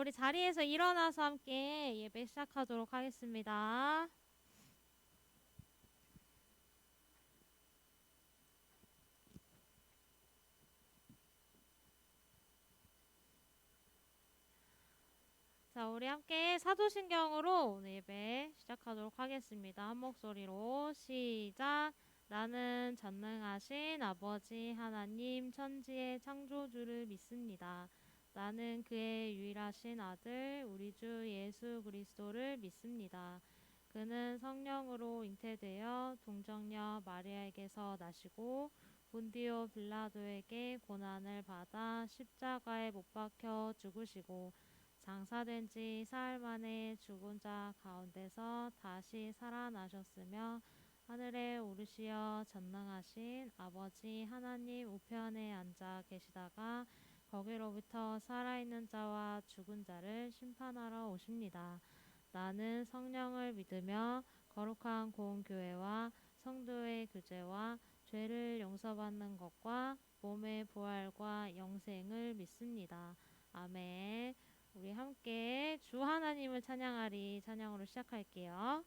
우리 자리에서 일어나서 함께 예배 시작하도록 하겠습니다. 자, 우리 함께 사도신경으로 오늘 예배 시작하도록 하겠습니다. 한 목소리로 시작. 나는 전능하신 아버지 하나님 천지의 창조주를 믿습니다. 나는 그의 유일하신 아들 우리 주 예수 그리스도를 믿습니다. 그는 성령으로 잉태되어 동정녀 마리아에게서 나시고 본디오 빌라도에게 고난을 받아 십자가에 못 박혀 죽으시고 장사된 지 사흘 만에 죽은 자 가운데서 다시 살아나셨으며 하늘에 오르시어 전능하신 아버지 하나님 우편에 앉아 계시다가 거기로부터 살아있는 자와 죽은 자를 심판하러 오십니다. 나는 성령을 믿으며 거룩한 공교회와 성도의 교제와 죄를 용서받는 것과 몸의 부활과 영생을 믿습니다. 아멘. 우리 함께 주 하나님을 찬양하리 찬양으로 시작할게요.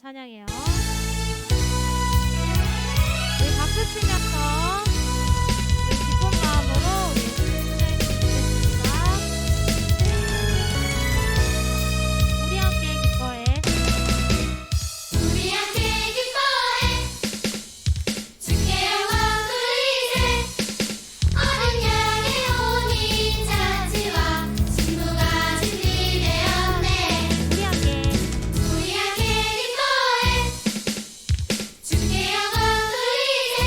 찬양해요. 우리 박수 치면서 기쁜 마음으로 예수님을 찬양해 주시겠습니다. 우리 함께 기뻐해. 우리 함께 기뻐해. 주께 영광 돌리세. 어린 양의 온이 잔치와 신부가 준비되었네. 우리 함께 우리 함께 기뻐해. 주께 영광 돌리세.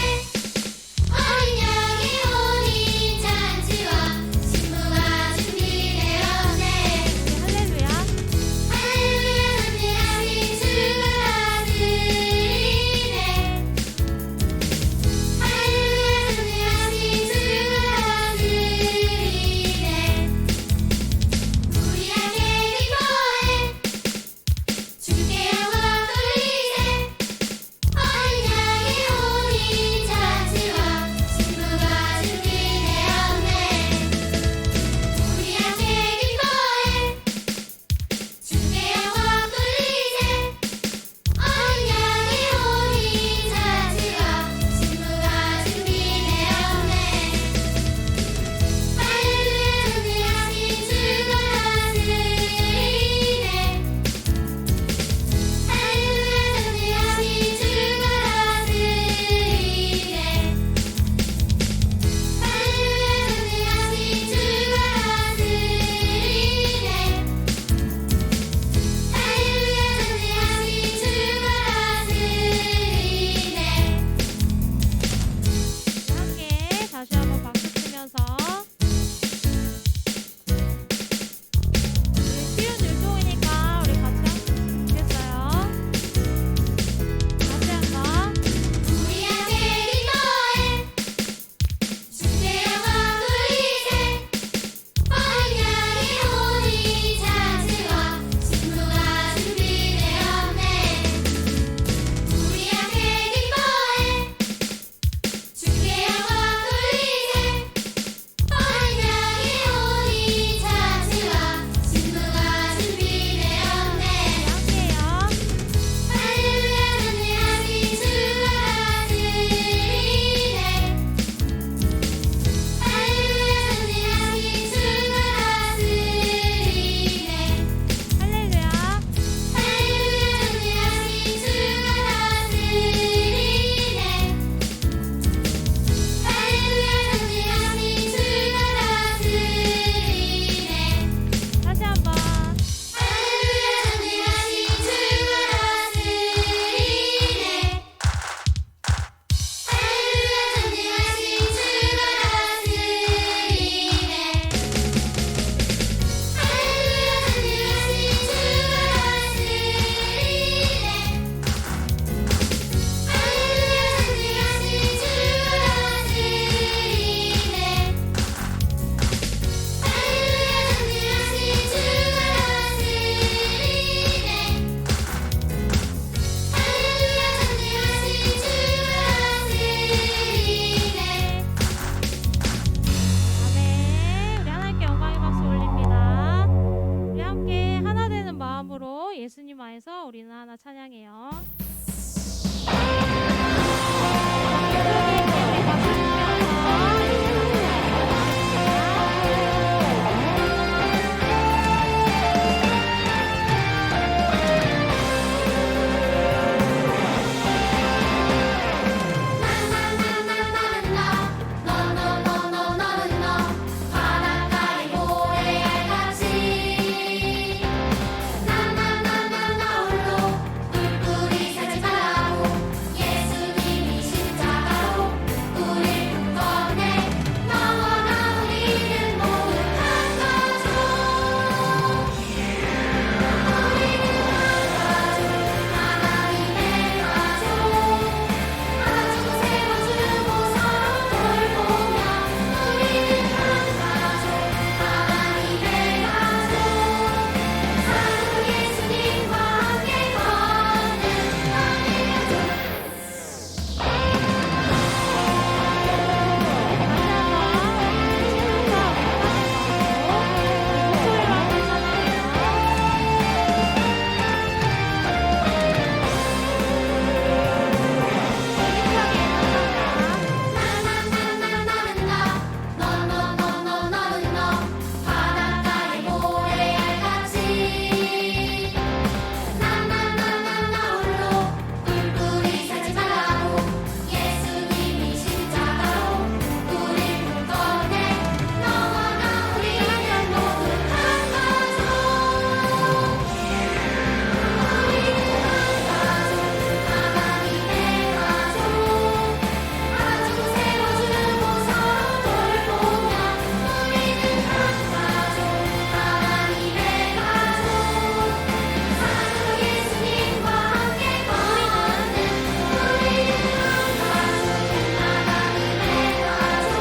우리는 하나 찬양해요. 너는 너 바닷가의 모래알같이 나 홀로 뿔뿔이 살지 말라고 예수님이 십자가로 우릴 묶어내 너와 나 우리는 모두 한 가족 우리는 한 가족 하나님의 가족 가족 세워주고 서로 돌보며 우리는 한 가족 하나님의 가족 사랑으로 예수님과 함께 걷는 하나님의 너는 너 바닷가의 모래알같이 나 홀로 뿔뿔이 살지 말라고 예수님이 십자가로 우릴 묶어내 너와 나 우리는 모두 한 가족 우리는 한 가족 하나님의 가족 가족 세워주고 서로 돌보며 우리는 한 가족 하나님의 가족 사랑으로 예수님과 함께 걷는 우리는 한 가족 하나님의 가족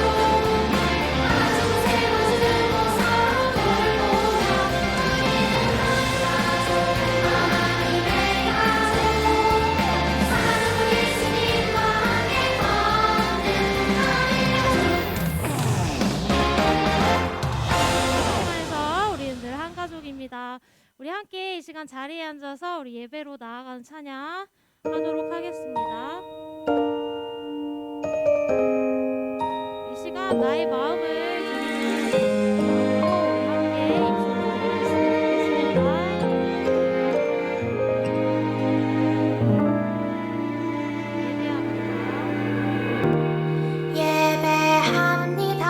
가족 세워주고 서로 돌보며 우리는 한 가족 하나님의 가족 사랑으로 예수님과 함께 통해서 우리는 늘 한 가족입니다. 우리 함께 이 시간 자리에 앉아서 우리 예배로 나아가는 찬양 하도록 하겠습니다. 이 시간 나의 마음을 드리는 함께 입술로 예배합니다. 예배합니다.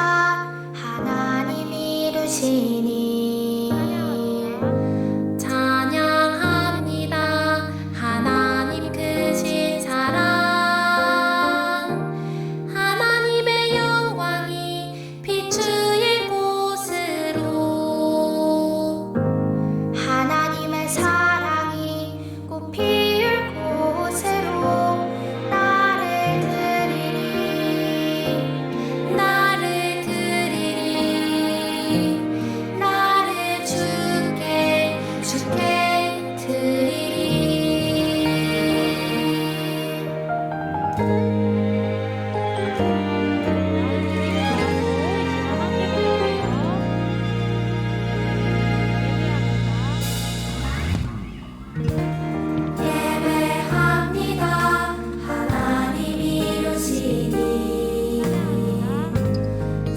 하나님 이루시니 찬양합니다. 하나님 크신 사랑 하나님의 영광이 비추일 곳으로 하나님의 사랑이 꽃 피울 곳으로 나를 드리리 나를 주께 드리리 예배합니다. 하나님 이루시니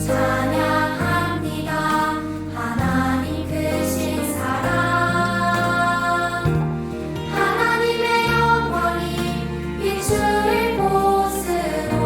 찬양합니다. 하나님 크신 사랑 하나님의 영광이 비추일 곳으로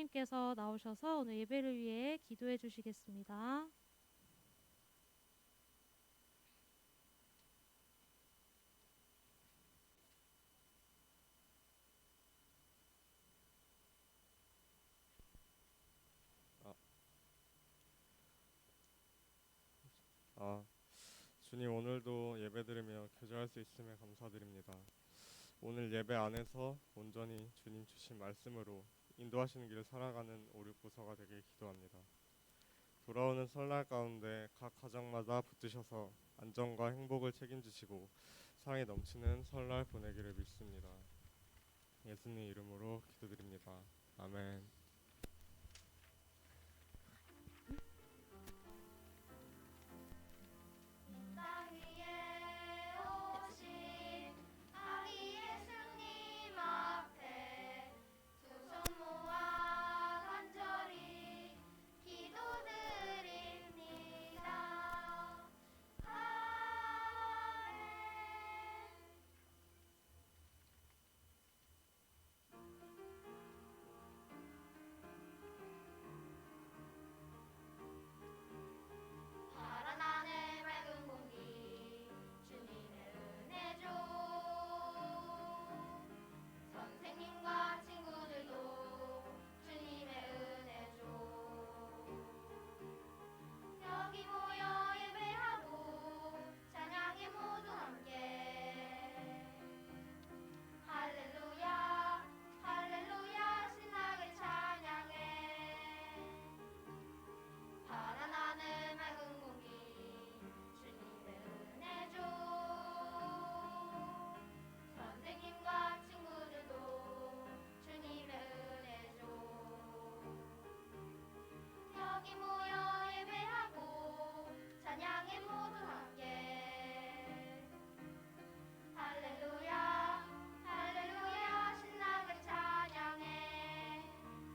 목사님께서 나오셔서 오늘 예배를 위해 기도해 주시겠습니다. 주님, 오늘도 예배드리며 교제할 수 있음에 감사드립니다. 오늘 예배 안에서 온전히 주님 주신 말씀으로 인도하시는 길을 살아가는 오륙부서가 되길 기도합니다. 돌아오는 설날 가운데 각 가정마다 붙드셔서 안전과 행복을 책임지시고 사랑이 넘치는 설날 보내기를 믿습니다. 예수님 이름으로 기도드립니다. 아멘. 땅 위에 오신 아기 예수님 앞에 두 손 모아 간절히 기도드립니다. 아멘. 파란 하늘 맑은 공기 주님의 은혜죠. 선생님과 친구들도 주님의 은혜죠. 여기 모여 예배하고 찬양해 모두 함께 할렐루야 할렐루야 신나게 찬양해. 파란 하늘 맑은 공기 주님의 은혜죠. 선생님과 친구들도 주님의 은혜죠. 여기 모여 예배하고 찬양해 모두 함께 할렐루야 할렐루야 신나게 찬양해.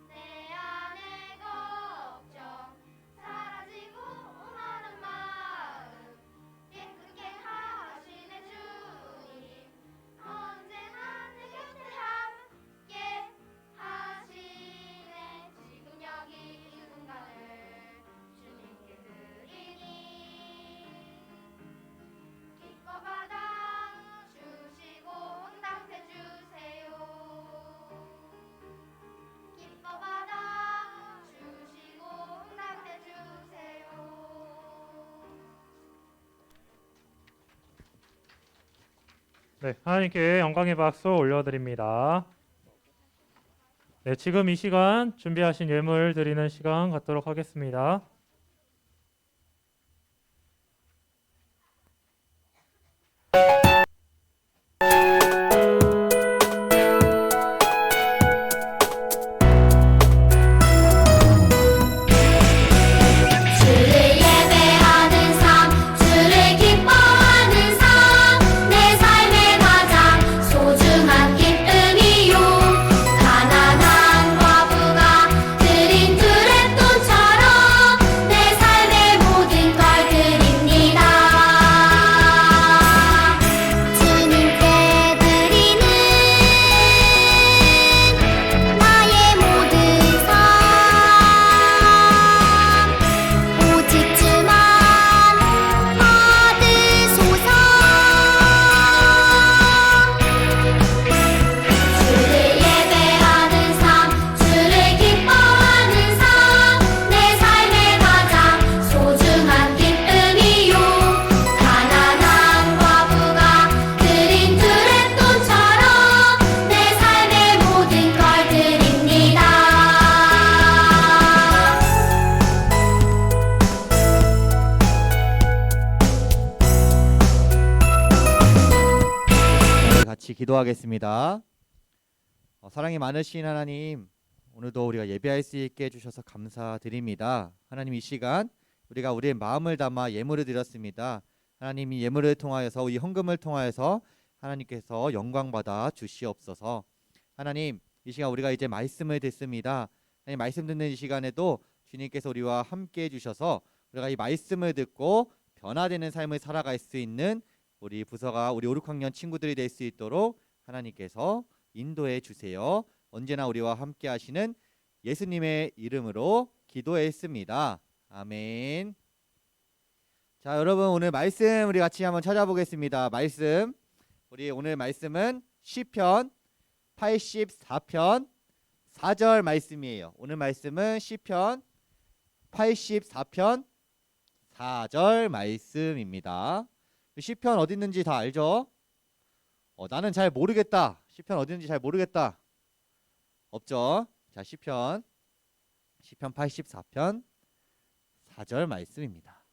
내 안의 걱정 사라지고 오만한 마음 깨끗게 하시네 주님. 언제나 내 곁에 함께 하시네. 지금 여기 이 순간을 주님께 드리니 기뻐 받아 주시고 응답해 주세요. 기뻐 받아 주시고 응답해 주세요. 네, 하나님께 영광의 박수 올려드립니다. 네, 지금 이 시간 준비하신 예물 드리는 시간 갖도록 하겠습니다. 주를 예배하는 삶 주를 기뻐하는 삶 내 삶의 가장 소중한 기쁨이요. 가난한 과부가 드린 두 랩돈처럼 내 삶의 모든 걸 드립니다. 주님께 드리는 나의 모든 삶 오직 주만 받으소서. 주를 예배하는 삶 주를 기뻐하는 삶 내 삶의 가장 소중한 기쁨이요. 가난한 과부가 드린 두 랩돈처럼 내 삶의 모든 걸 드립니다. 네, 같이 기도하겠습니다. 사랑이 많으신 하나님, 오늘도 우리가 예배할 수 있게 해주셔서 감사드립니다. 하나님, 이 시간 우리가 우리의 마음을 담아 예물을 드렸습니다. 하나님, 이 예물을 통하여서 이 헌금을 통하여서 하나님께서 영광 받아 주시옵소서. 하나님, 이 시간 우리가 이제 말씀을 듣습니다. 하나님, 말씀 듣는 이 시간에도 주님께서 우리와 함께 해주셔서 우리가 이 말씀을 듣고 변화되는 삶을 살아갈 수 있는 우리 부서가 우리 오륙학년 친구들이 될 수 있도록 하나님께서 인도해 주세요. 언제나 우리와 함께 하시는 예수님의 이름으로 기도했습니다. 아멘. 자, 여러분 오늘 말씀 우리 같이 한번 찾아보겠습니다. 말씀. 우리 오늘 말씀은 시편 84편 4절 말씀이에요. 오늘 말씀은 시편 84편 4절 말씀입니다. 시편 어디 있는지 다 알죠? 나는 잘 모르겠다. 시편 어디 있는지 잘 모르겠다. 없죠? 자, 시편 84편 4절 말씀입니다.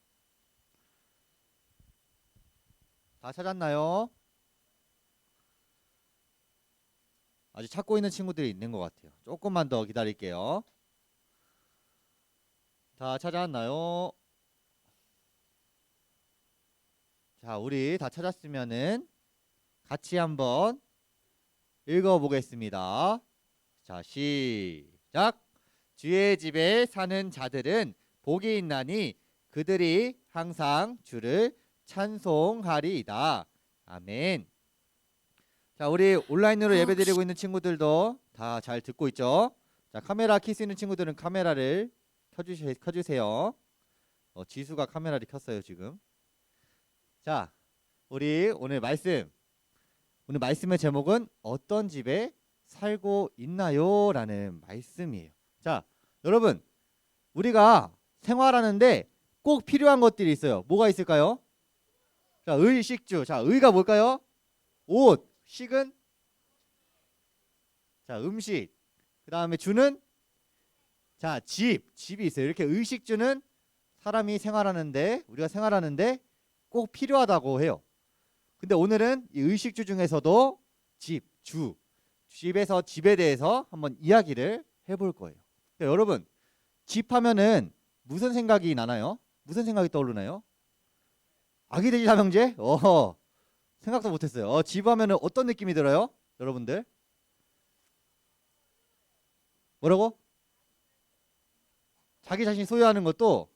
다 찾았나요? 아직 찾고 있는 친구들이 있는 것 같아요. 조금만 더 기다릴게요. 다 찾았나요? 자, 우리 다 찾았으면은 같이 한번 읽어보겠습니다. 자, 시작. 주의 집에 사는 자들은 복이 있나니 그들이 항상 주를 찬송하리이다. 아멘. 자, 우리 온라인으로 예배드리고 있는 친구들도 다 잘 듣고 있죠? 자, 카메라 켤 수 있는 친구들은 카메라를 켜주세요. 지수가 카메라를 켰어요 지금. 자, 우리 오늘 말씀의 제목은 어떤 집에 살고 있나요? 라는 말씀이에요. 자, 여러분 우리가 생활하는데 꼭 필요한 것들이 있어요. 뭐가 있을까요? 자, 의, 식주. 자, 의가 뭘까요? 옷. 식은? 자, 음식. 그 다음에 주는? 자, 집이 있어요. 이렇게 의식주는 사람이 생활하는데, 우리가 생활하는데 꼭 필요하다고 해요. 근데 오늘은 이 의식주 중에서도 집에서 집에 대해서 한번 이야기를 해볼 거예요. 그러니까 여러분, 집 하면은 무슨 생각이 나나요? 무슨 생각이 떠오르나요? 아기 돼지 삼형제? 생각도 못했어요. 집 하면은 어떤 느낌이 들어요? 여러분들? 뭐라고? 자기 자신이 소유하는 것도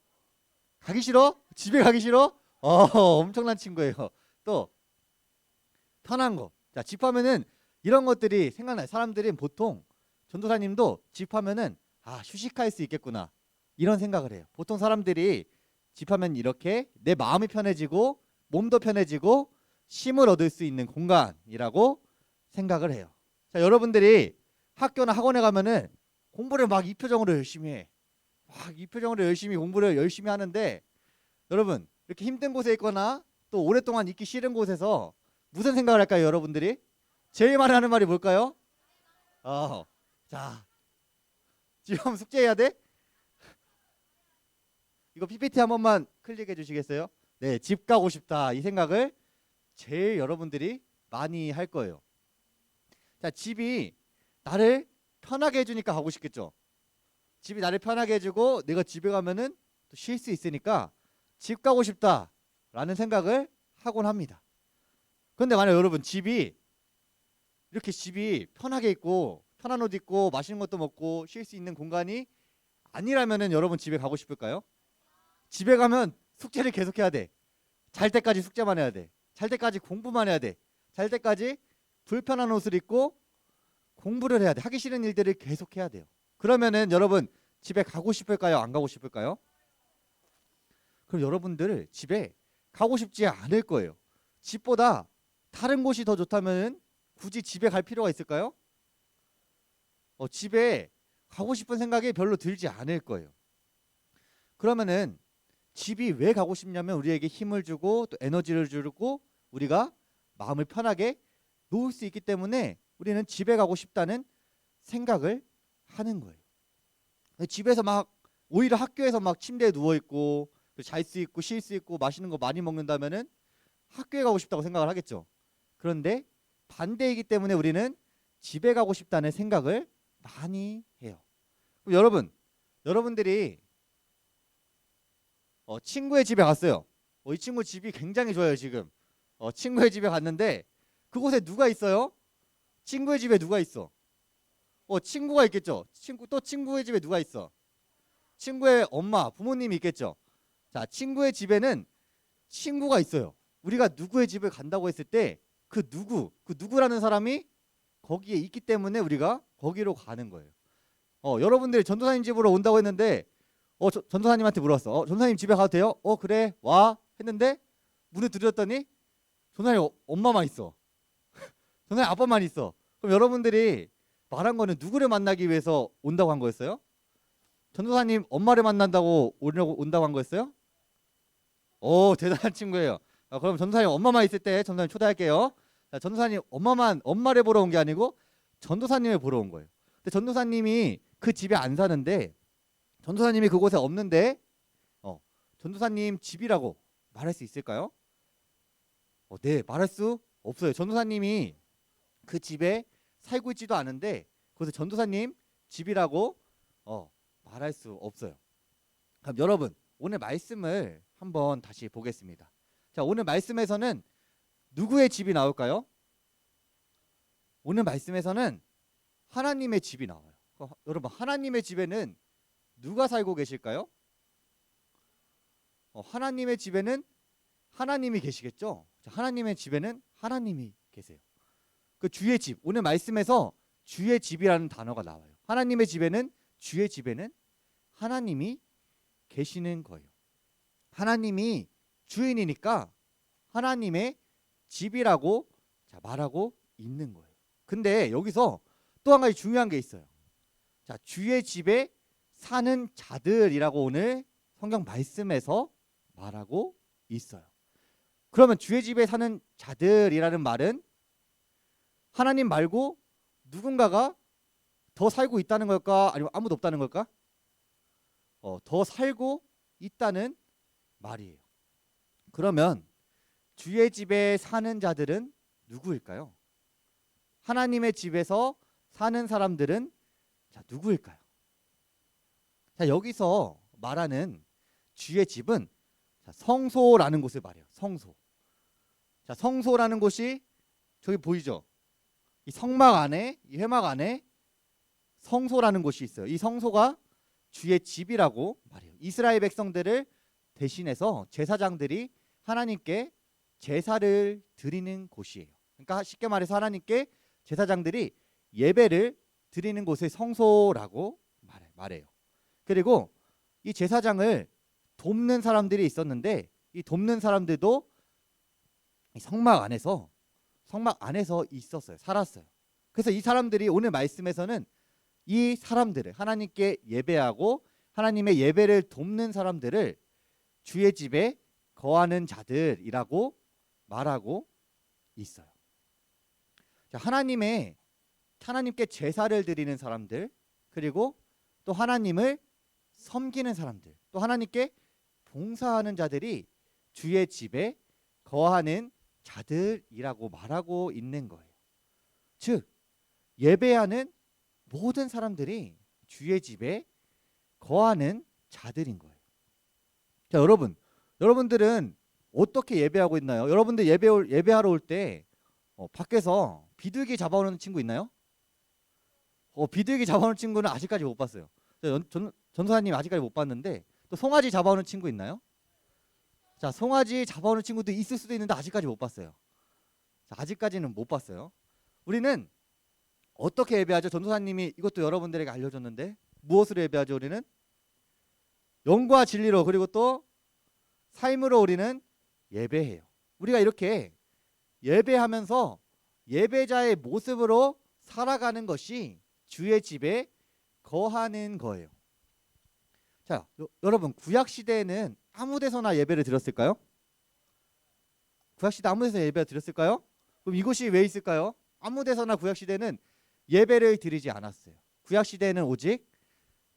가기 싫어? 집에 가기 싫어? 엄청난 친구예요. 또 편한 거. 자, 집 하면은 이런 것들이 생각나요. 사람들은 보통 전도사님도 집 하면은 휴식할 수 있겠구나 이런 생각을 해요. 보통 사람들이 집 하면 이렇게 내 마음이 편해지고 몸도 편해지고 쉼을 얻을 수 있는 공간이라고 생각을 해요. 자, 여러분들이 학교나 학원에 가면은 공부를 막 이표정으로 열심히 해. 막 이표정으로 공부를 열심히 하는데 여러분 이렇게 힘든 곳에 있거나 또 오랫동안 있기 싫은 곳에서 무슨 생각을 할까요? 여러분들이 제일 많이 하는 말이 뭘까요? 자, 지금 숙제해야 돼? 이거 PPT 한 번만 클릭해 주시겠어요? 네, 집 가고 싶다 이 생각을 제일 여러분들이 많이 할 거예요. 자, 집이 나를 편하게 해주니까 가고 싶겠죠. 집이 나를 편하게 해주고 내가 집에 가면은 또 쉴 수 있으니까 집 가고 싶다라는 생각을 하곤 합니다. 그런데 만약 여러분 집이 편하게 있고 편한 옷 입고 맛있는 것도 먹고 쉴 수 있는 공간이 아니라면은 여러분 집에 가고 싶을까요? 집에 가면 숙제를 계속해야 돼. 잘 때까지 숙제만 해야 돼. 잘 때까지 공부만 해야 돼. 잘 때까지 불편한 옷을 입고 공부를 해야 돼. 하기 싫은 일들을 계속해야 돼요. 그러면은 여러분 집에 가고 싶을까요? 안 가고 싶을까요? 그럼 여러분들 집에 가고 싶지 않을 거예요. 집보다 다른 곳이 더 좋다면 굳이 집에 갈 필요가 있을까요? 집에 가고 싶은 생각이 별로 들지 않을 거예요. 그러면은 집이 왜 가고 싶냐면 우리에게 힘을 주고 또 에너지를 주고 우리가 마음을 편하게 놓을 수 있기 때문에 우리는 집에 가고 싶다는 생각을 하는 거예요. 집에서 막 오히려 학교에서 막 침대에 누워 있고 잘 수 있고 쉴 수 있고 맛있는 거 많이 먹는다면은 학교에 가고 싶다고 생각을 하겠죠. 그런데 반대이기 때문에 우리는 집에 가고 싶다는 생각을 많이 해요. 그럼 여러분들이 친구의 집에 갔어요. 이 친구 집이 굉장히 좋아요 지금. 친구의 집에 갔는데 그곳에 누가 있어요? 친구의 집에 누가 있어? 친구가 있겠죠. 친구의 집에 누가 있어? 친구의 엄마, 부모님이 있겠죠. 자, 친구의 집에는 친구가 있어요. 우리가 누구의 집을 간다고 했을 때 그 누구라는 사람이 거기에 있기 때문에 우리가 거기로 가는 거예요. 여러분들이 전도사님 집으로 온다고 했는데 전도사님한테 물어봤어. 전도사님 집에 가도 돼요? 그래 와 했는데 문을 들었더니 전도사님 엄마만 있어. 전도사님 아빠만 있어. 그럼 여러분들이 말한 거는 누구를 만나기 위해서 온다고 한 거였어요? 전도사님 엄마를 만난다고 온다고 한 거였어요? 대단한 친구예요. 그럼 전도사님 엄마만 있을 때 전도사님 초대할게요. 자, 전도사님 엄마를 보러 온 게 아니고 전도사님을 보러 온 거예요. 근데 전도사님이 그 집에 안 사는데 전도사님이 그곳에 없는데 전도사님 집이라고 말할 수 있을까요? 네, 말할 수 없어요. 전도사님이 그 집에 살고 있지도 않은데 그것을 전도사님 집이라고 말할 수 없어요. 그럼 여러분 오늘 말씀을 한번 다시 보겠습니다. 자, 오늘 말씀에서는 누구의 집이 나올까요? 오늘 말씀에서는 하나님의 집이 나와요. 여러분 하나님의 집에는 누가 살고 계실까요? 하나님의 집에는 하나님이 계시겠죠. 자, 하나님의 집에는 하나님이 계세요. 그 주의 집, 오늘 말씀에서 주의 집이라는 단어가 나와요. 하나님의 집에는 주의 집에는 하나님이 계시는 거예요. 하나님이 주인이니까 하나님의 집이라고 말하고 있는 거예요. 근데 여기서 또 한 가지 중요한 게 있어요. 자, 주의 집에 사는 자들이라고 오늘 성경 말씀에서 말하고 있어요. 그러면 주의 집에 사는 자들이라는 말은 하나님 말고 누군가가 더 살고 있다는 걸까? 아니면 아무도 없다는 걸까? 더 살고 있다는 말이에요. 그러면 주의 집에 사는 자들은 누구일까요? 하나님의 집에서 사는 사람들은 누구일까요? 자, 여기서 말하는 주의 집은 성소라는 곳을 말해요. 성소. 자, 성소라는 곳이 저기 보이죠? 이 성막 안에, 이 회막 안에 성소라는 곳이 있어요. 이 성소가 주의 집이라고 말해요. 이스라엘 백성들을 대신해서 제사장들이 하나님께 제사를 드리는 곳이에요. 그러니까 쉽게 말해서 하나님께 제사장들이 예배를 드리는 곳을 성소라고 말해요. 그리고 이 제사장을 돕는 사람들이 있었는데 이 돕는 사람들도 성막 안에서 있었어요. 살았어요. 그래서 이 사람들이 오늘 말씀에서는 이 사람들을 하나님께 예배하고 하나님의 예배를 돕는 사람들을 주의 집에 거하는 자들이라고 말하고 있어요. 자, 하나님께 제사를 드리는 사람들, 그리고 또 하나님을 섬기는 사람들, 또 하나님께 봉사하는 자들이 주의 집에 거하는 자들이라고 말하고 있는 거예요. 즉 예배하는 모든 사람들이 주의 집에 거하는 자들인 거예요. 자, 여러분들은 어떻게 예배하고 있나요? 여러분들 예배하러 올 때 밖에서 비둘기 잡아오는 친구 있나요? 비둘기 잡아오는 친구는 아직까지 못 봤어요. 전도사님 아직까지 못 봤는데 또 송아지 잡아오는 친구 있나요? 자, 송아지 잡아오는 친구도 있을 수도 있는데 아직까지 못 봤어요. 자, 아직까지는 못 봤어요. 우리는 어떻게 예배하죠? 전도사님이 이것도 여러분들에게 알려줬는데 무엇으로 예배하죠? 우리는 영과 진리로, 그리고 또 삶으로 우리는 예배해요. 우리가 이렇게 예배하면서 예배자의 모습으로 살아가는 것이 주의 집에 거하는 거예요. 자, 여러분 구약 시대에는 아무 데서나 예배를 드렸을까요? 구약 시대 아무 데서 예배를 드렸을까요? 그럼 이곳이 왜 있을까요? 아무 데서나 구약 시대는 예배를 드리지 않았어요. 구약 시대에는 오직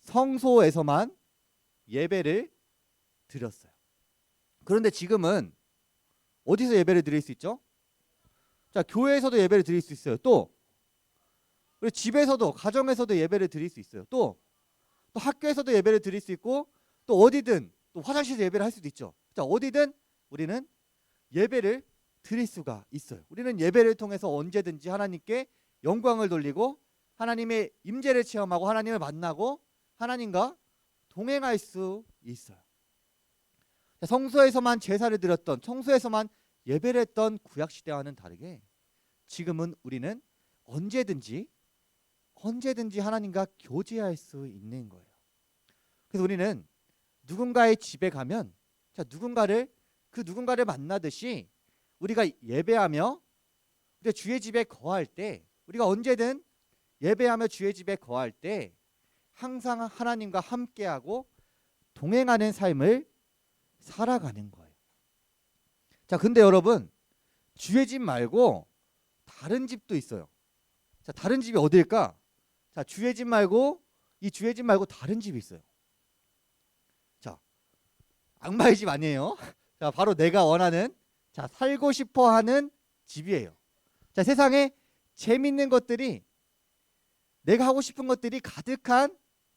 성소에서만 예배를 드렸어요. 그런데 지금은 어디서 예배를 드릴 수 있죠? 자, 교회에서도 예배를 드릴 수 있어요. 또 그리고 집에서도, 가정에서도 예배를 드릴 수 있어요. 또 학교에서도 예배를 드릴 수 있고, 또 어디든, 또 화장실에서 예배를 할 수도 있죠. 자, 어디든 우리는 예배를 드릴 수가 있어요. 우리는 예배를 통해서 언제든지 하나님께 영광을 돌리고 하나님의 임재를 체험하고 하나님을 만나고 하나님과 동행할 수 있어요. 자, 성소에서만 제사를 드렸던, 성소에서만 예배를 했던 구약 시대와는 다르게 지금은 우리는 언제든지 언제든지 하나님과 교제할 수 있는 거예요. 그래서 우리는 누군가의 집에 가면 누군가를 만나듯이 우리가 예배하며 우리가 주의 집에 거할 때 우리가 언제든 예배하며 주의 집에 거할 때 항상 하나님과 함께하고 동행하는 삶을 살아가는 거예요. 자, 근데 여러분 주의 집 말고 다른 집도 있어요. 자, 다른 집이 어딜까? 자, 주의 집 말고 다른 집이 있어요. 자, 악마의 집 아니에요. 자, 바로 내가 원하는 살고 싶어 하는 집이에요. 자, 세상에 재밌는 것들이 내가 하고 싶은 것들이 가득한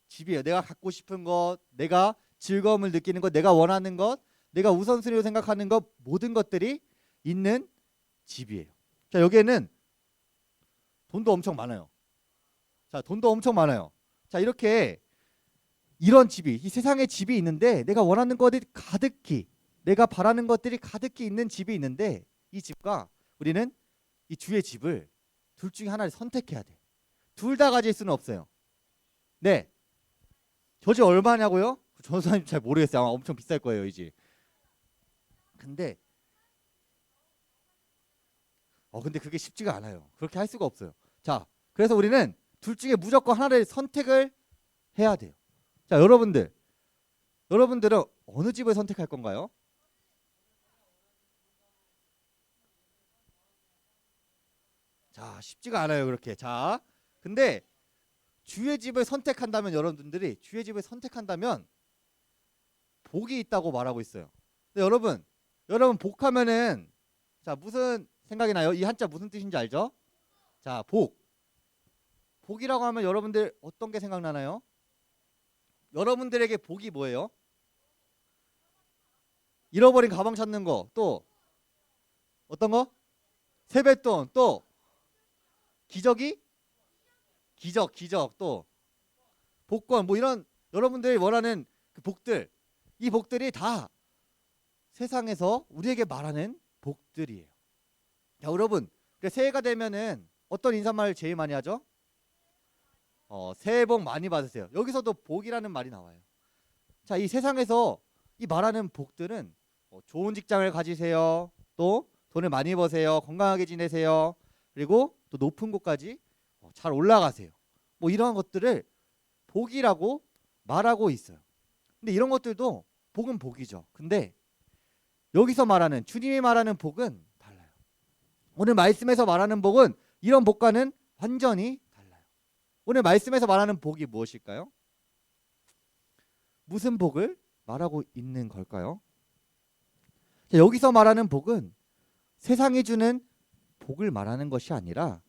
집이에요. 내가 갖고 싶은 것, 내가 즐거움을 느끼는 것, 내가 원하는 것, 내가 우선순위로 생각하는 것 모든 것들이 있는 집이에요. 자, 여기에는 돈도 엄청 많아요. 자, 돈도 엄청 많아요. 자, 이렇게 이런 집이 이 세상에 집이 있는데 내가 원하는 것들이 가득히 내가 바라는 것들이 가득히 있는 집이 있는데 이 집과 우리는 이 주의 집을 둘 중에 하나를 선택해야 돼. 둘 다 가질 수는 없어요. 네. 저 집 얼마냐고요? 전사님 잘 모르겠어요. 아마 엄청 비쌀 거예요, 이 집. 근데 그게 쉽지가 않아요. 그렇게 할 수가 없어요. 자, 그래서 우리는 둘 중에 무조건 하나를 선택을 해야 돼요. 자, 여러분들은 어느 집을 선택할 건가요? 자, 쉽지가 않아요, 그렇게. 자, 근데 주의 집을 선택한다면 여러분들이 주의 집을 선택한다면 복이 있다고 말하고 있어요. 근데 여러분 복하면은 자, 무슨 생각이 나요? 이 한자 무슨 뜻인지 알죠? 자, 복이라고 하면 여러분들 어떤 게 생각나나요? 여러분들에게 복이 뭐예요? 잃어버린 가방 찾는 거, 또 어떤 거? 세뱃돈, 또 기적, 또 복권, 뭐 이런 여러분들이 원하는 그 복들, 이 복들이 다 세상에서 우리에게 말하는 복들이에요. 자, 여러분, 새해가 되면은 어떤 인사말을 제일 많이 하죠? 새해 복 많이 받으세요. 여기서도 복이라는 말이 나와요. 자, 이 세상에서 이 말하는 복들은 좋은 직장을 가지세요, 또 돈을 많이 버세요, 건강하게 지내세요, 그리고 또 높은 곳까지 잘 올라가세요. 뭐 이런 것들을 복이라고 말하고 있어요. 근데 이런 것들도 복은 복이죠. 근데 여기서 말하는 주님이 말하는 복은 달라요. 오늘 말씀에서 말하는 복은 이런 복과는 완전히 달라요. 오늘 말씀에서 말하는 복이 무엇일까요? 무슨 복을 말하고 있는 걸까요? 자, 여기서 말하는 복은 세상이 주는 복을 말하는 것이 아니라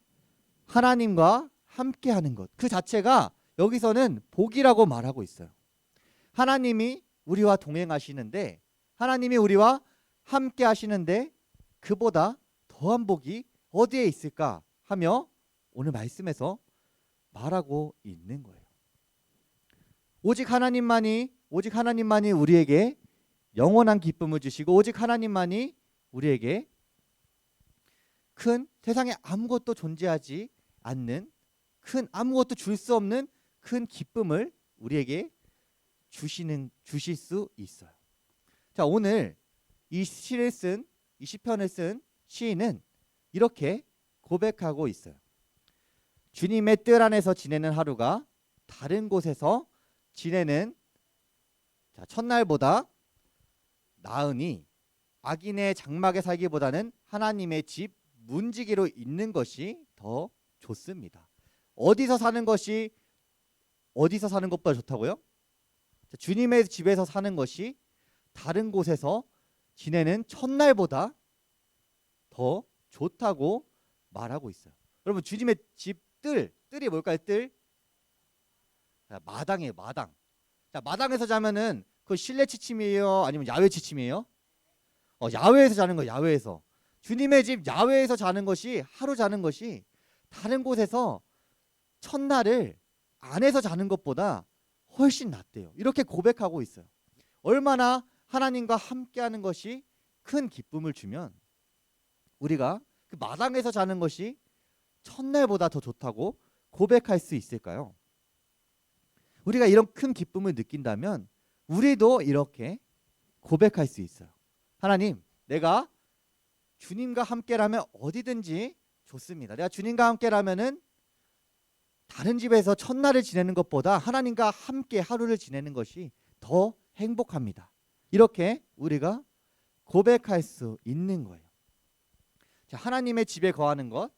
하나님과 함께하는 것, 그 자체가 여기서는 복이라고 말하고 있어요. 하나님이 우리와 동행하시는데, 하나님이 우리와 함께 하시는데 그보다 더한 복이 어디에 있을까 하며 오늘 말씀에서 말하고 있는 거예요. 오직 하나님만이 우리에게 영원한 기쁨을 주시고, 오직 하나님만이 우리에게 큰, 세상에 아무것도 존재하지 않는, 큰, 아무것도 줄 수 없는 큰 기쁨을 우리에게 주실 수 있어요. 자, 오늘 이 시편을 쓴 시인은 이렇게 고백하고 있어요. 주님의 뜰 안에서 지내는 하루가 다른 곳에서 지내는 첫날보다 나으니 악인의 장막에 살기보다는 하나님의 집 문지기로 있는 것이 더 좋습니다. 어디서 사는 것보다 좋다고요? 주님의 집에서 사는 것이 다른 곳에서 지내는 첫날보다 더 좋다고 말하고 있어요. 여러분, 주님의 집 뜰이 뭘까요? 뜰? 마당이에요, 마당. 자, 마당에서 자면은 그 실내 취침이에요? 아니면 야외 취침이에요? 야외에서 자는 거예요, 야외에서. 주님의 집 야외에서 자는 것이, 하루 자는 것이 다른 곳에서 첫날을 안에서 자는 것보다 훨씬 낫대요. 이렇게 고백하고 있어요. 얼마나 하나님과 함께하는 것이 큰 기쁨을 주면 우리가 그 마당에서 자는 것이 첫날보다 더 좋다고 고백할 수 있을까요? 우리가 이런 큰 기쁨을 느낀다면 우리도 이렇게 고백할 수 있어요. 하나님, 내가 주님과 함께라면 어디든지 좋습니다. 내가 주님과 함께라면은 다른 집에서 첫날을 지내는 것보다 하나님과 함께 하루를 지내는 것이 더 행복합니다. 이렇게 우리가 고백할 수 있는 거예요. 자, 하나님의 집에 거하는 것,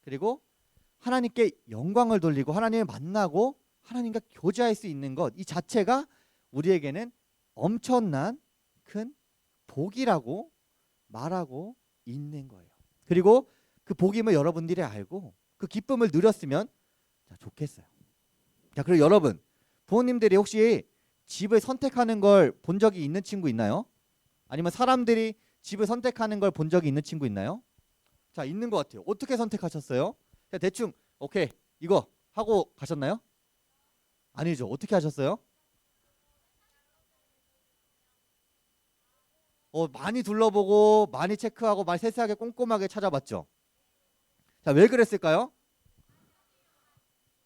그리고 하나님께 영광을 돌리고 하나님을 만나고 하나님과 교제할 수 있는 것, 이 자체가 우리에게는 엄청난 큰 복이라고 말하고 있는 거예요. 그리고 그 복임을 여러분들이 알고 그 기쁨을 누렸으면 좋겠어요. 자, 그리고 여러분, 부모님들이 혹시 집을 선택하는 걸 본 적이 있는 친구 있나요? 아니면 사람들이 집을 선택하는 걸 본 적이 있는 친구 있나요? 자, 있는 것 같아요. 어떻게 선택하셨어요? 자, 대충 오케이 이거 하고 가셨나요? 아니죠. 어떻게 하셨어요? 많이 둘러보고 많이 체크하고 많이 세세하게 꼼꼼하게 찾아봤죠. 자, 왜 그랬을까요?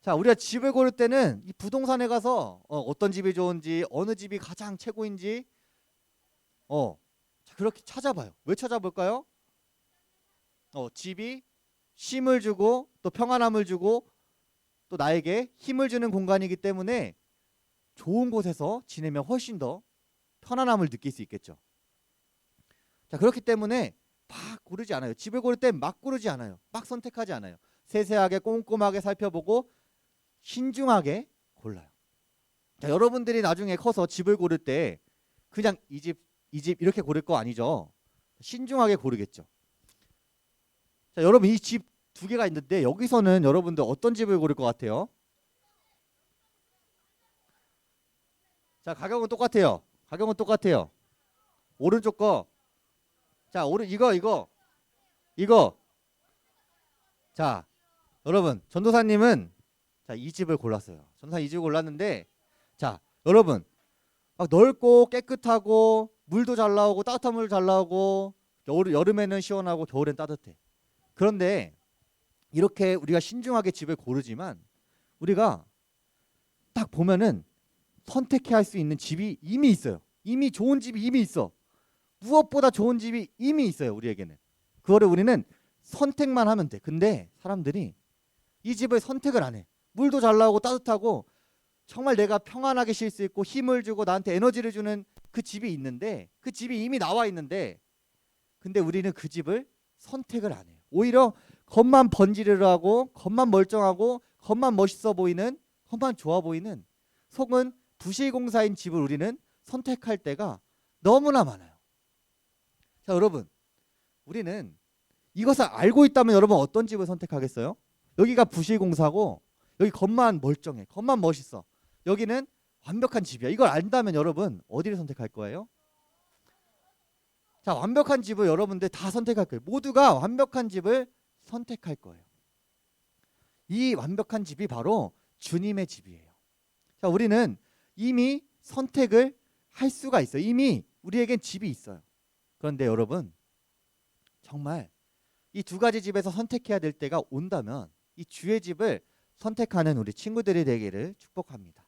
자, 우리가 집을 고를 때는 이 부동산에 가서 어떤 집이 좋은지, 어느 집이 가장 최고인지 자, 그렇게 찾아봐요. 왜 찾아볼까요? 집이 쉼을 주고 또 평안함을 주고 또 나에게 힘을 주는 공간이기 때문에 좋은 곳에서 지내면 훨씬 더 편안함을 느낄 수 있겠죠. 자, 그렇기 때문에 막 고르지 않아요. 집을 고를 때 막 고르지 않아요. 막 선택하지 않아요. 세세하게 꼼꼼하게 살펴보고 신중하게 골라요. 자, 여러분들이 나중에 커서 집을 고를 때 그냥 이 집 이렇게 고를 거 아니죠. 신중하게 고르겠죠. 자, 여러분, 이 집 두 개가 있는데 여기서는 여러분들 어떤 집을 고를 것 같아요? 자, 가격은 똑같아요. 가격은 똑같아요. 오른쪽 거. 자, 이거. 자, 여러분, 전도사님은 자, 이 집을 골랐어요. 전도사 이 집을 골랐는데, 자, 여러분, 막 넓고 깨끗하고 물도 잘 나오고 따뜻한 물 잘 나오고 여름에는 시원하고 겨울엔 따뜻해. 그런데 이렇게 우리가 신중하게 집을 고르지만 우리가 딱 보면은 선택해야 할 수 있는 집이 이미 있어요. 이미 좋은 집이 이미 있어. 무엇보다 좋은 집이 이미 있어요. 우리에게는. 그거를 우리는 선택만 하면 돼. 근데 사람들이 이 집을 선택을 안 해. 물도 잘 나오고 따뜻하고 정말 내가 평안하게 쉴 수 있고 힘을 주고 나한테 에너지를 주는 그 집이 있는데, 그 집이 이미 나와 있는데, 근데 우리는 그 집을 선택을 안 해요. 오히려 겉만 번지르르하고 겉만 멀쩡하고 겉만 멋있어 보이는, 겉만 좋아 보이는, 속은 부실공사인 집을 우리는 선택할 때가 너무나 많아요. 자, 여러분, 우리는 이것을 알고 있다면 여러분 어떤 집을 선택하겠어요? 여기가 부실공사고 여기 겉만 멀쩡해, 겉만 멋있어, 여기는 완벽한 집이야. 이걸 안다면 여러분 어디를 선택할 거예요? 자, 완벽한 집을 여러분들 다 선택할 거예요. 모두가 완벽한 집을 선택할 거예요. 이 완벽한 집이 바로 주님의 집이에요. 자, 우리는 이미 선택을 할 수가 있어요. 이미 우리에겐 집이 있어요. 그런데 여러분, 정말 이 두 가지 집에서 선택해야 될 때가 온다면 이 주의 집을 선택하는 우리 친구들이 되기를 축복합니다.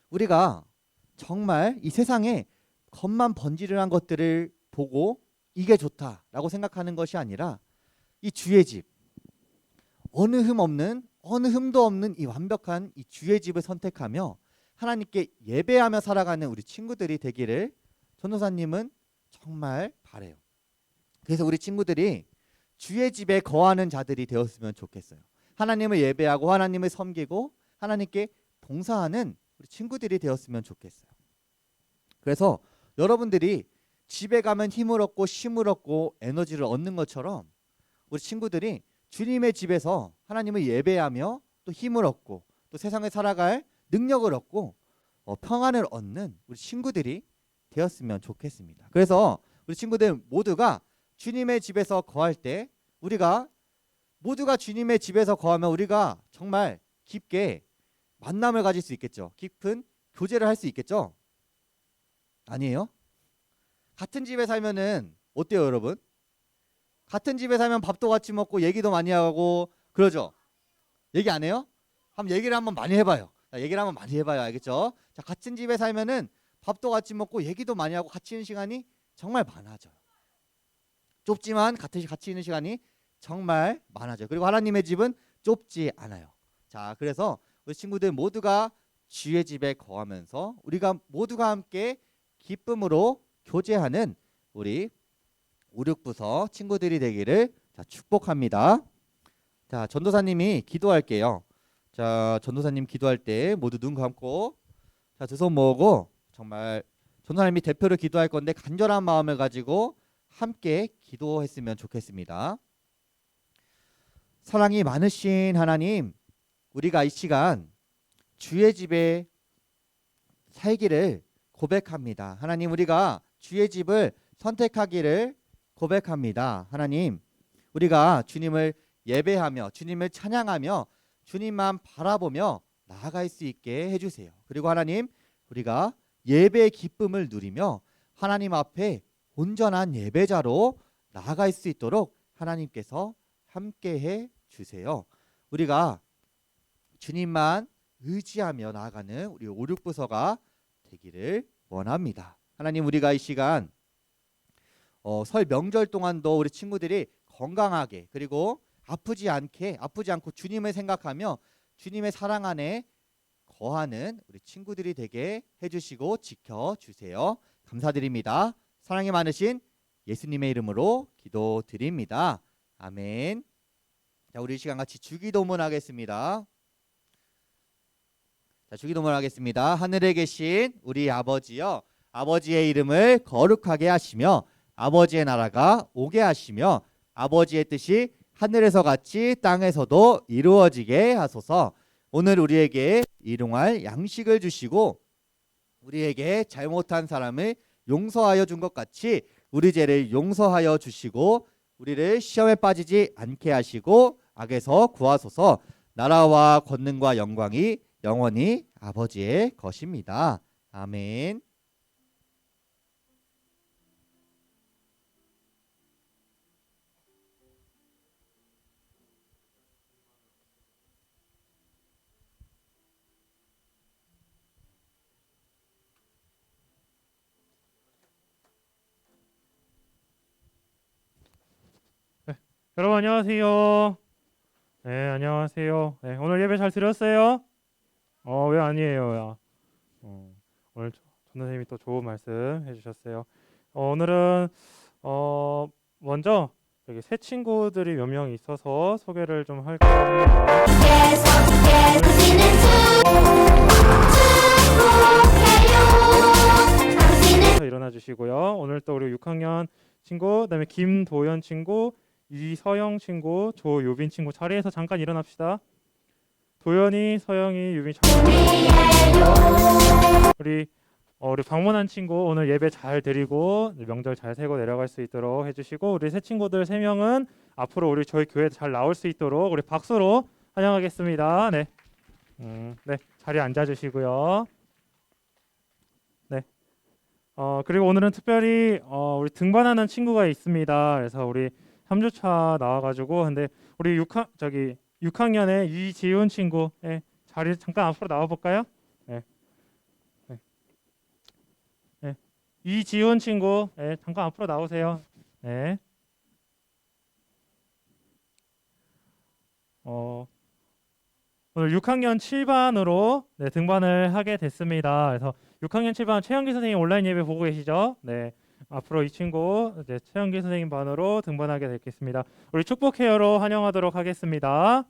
우리가 정말 이 세상에 겉만 번지르르한 것들을 보고 이게 좋다라고 생각하는 것이 아니라 이 주의 집, 어느 흠도 없는 이 완벽한 이 주의 집을 선택하며 하나님께 예배하며 살아가는 우리 친구들이 되기를 전도사님은 정말 바래요. 그래서 우리 친구들이 주의 집에 거하는 자들이 되었으면 좋겠어요. 하나님을 예배하고 하나님을 섬기고 하나님께 봉사하는 우리 친구들이 되었으면 좋겠어요. 그래서 여러분들이 집에 가면 힘을 얻고 쉼을 얻고 에너지를 얻는 것처럼 우리 친구들이 주님의 집에서 하나님을 예배하며 또 힘을 얻고 또 세상을 살아갈 능력을 얻고 평안을 얻는 우리 친구들이 되었으면 좋겠습니다. 그래서 우리 친구들 모두가 주님의 집에서 거할 때, 우리가 모두가 주님의 집에서 거하면 우리가 정말 깊게 만남을 가질 수 있겠죠. 깊은 교제를 할 수 있겠죠. 아니에요? 같은 집에 살면은 어때요, 여러분? 같은 집에 살면 밥도 같이 먹고 얘기도 많이 하고 그러죠. 얘기 안 해요? 한번 얘기를 한번 많이 해봐요. 자, 얘기를 한번 많이 해봐요. 알겠죠? 자, 같은 집에 살면은 밥도 같이 먹고 얘기도 많이 하고 같이 있는 시간이 정말 많아져요. 좁지만 같이 있는 시간이 정말 많아져요. 그리고 하나님의 집은 좁지 않아요. 자, 그래서 우리 친구들 모두가 주의 집에 거하면서 우리가 모두가 함께 기쁨으로 교제하는 우리 5, 6부서 친구들이 되기를 축복합니다. 자, 전도사님이 기도할게요. 자, 전도사님 기도할 때 모두 눈 감고 자, 두 손 모으고 정말 전도사님이 대표로 기도할 건데 간절한 마음을 가지고 함께 기도했으면 좋겠습니다. 사랑이 많으신 하나님, 우리가 이 시간 주의 집에 살기를 고백합니다. 하나님, 우리가 주의 집을 선택하기를 고백합니다. 하나님, 우리가 주님을 예배하며 주님을 찬양하며 주님만 바라보며 나아갈 수 있게 해주세요. 그리고 하나님, 우리가 예배의 기쁨을 누리며 하나님 앞에 온전한 예배자로 나아갈 수 있도록 하나님께서 함께해 주세요. 우리가 주님만 의지하며 나아가는 우리 5, 6부서가 되기를 원합니다. 하나님, 우리가 이 시간 설 명절 동안도 우리 친구들이 건강하게 그리고 아프지 않고 주님을 생각하며 주님의 사랑 안에 거하는 우리 친구들이 되게 해주시고 지켜주세요. 감사드립니다. 사랑이 많으신 예수님의 이름으로 기도드립니다. 아멘. 자, 우리 이 시간 같이 주기도문 하겠습니다. 자, 주기도문 하겠습니다. 하늘에 계신 우리 아버지여, 아버지의 이름을 거룩하게 하시며 아버지의 나라가 오게 하시며 아버지의 뜻이 하늘에서 같이 땅에서도 이루어지게 하소서. 오늘 우리에게 일용할 양식을 주시고 우리에게 잘못한 사람을 용서하여 준 것 같이 우리 죄를 용서하여 주시고 우리를 시험에 빠지지 않게 하시고 악에서 구하소서. 나라와 권능과 영광이 영원히 아버지의 것입니다. 아멘. 여러분 안녕하세요. 네, 안녕하세요. 네, 오늘 예배 잘 드렸어요? 왜 아니에요? 오늘 전도사님이 또 좋은 말씀 해주셨어요. 오늘은 먼저 여기 새 친구들이 몇 명 있어서 소개를 좀 할까 합니다. 일어나 주시고요. 오늘 또 우리 6학년 친구, 그다음에 김도연 친구, 이서영 친구, 조유빈 친구 자리에서 잠깐 일어납시다. 도연이, 서영이, 유빈 우리 방문한 친구 오늘 예배 잘 드리고 명절 잘 새고 내려갈 수 있도록 해주시고 우리 새 친구들 3명은 앞으로 우리 저희 교회 잘 나올 수 있도록 우리 박수로 환영하겠습니다. 네, 네 자리에 앉아주시고요. 네. 그리고 오늘은 특별히 우리 등반하는 친구가 있습니다. 그래서 우리 3주차 나와가지고 근데 우리 6학년의 이지훈 친구 자리 잠깐 앞으로 나와 볼까요? 네. 네. 네. 이지훈 친구 잠깐 앞으로 나오세요. 네. 오늘 6학년 7반으로 등반을 하게 됐습니다. 그래서 6학년 7반 최영기 선생님 온라인 예배 보고 계시죠? 네. 앞으로 이 친구 최영기 선생님 반으로 등반하게 됐겠습니다. 우리 축복해요로 환영하도록 하겠습니다.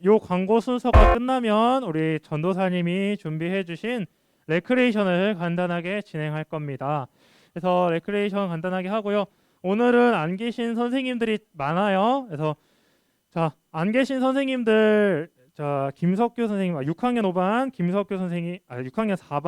요 광고 순서가 끝나면 우리 전도사님이 준비해 주신 레크레이션을 간단하게 진행할 겁니다. 그래서 레크레이션 간단하게 하고요. 오늘은 안 계신 선생님들이 많아요. 그래서 자, 안 계신 선생님들 자, 김석규 선생님 6학년 5반 김석규 선생님 6학년 4반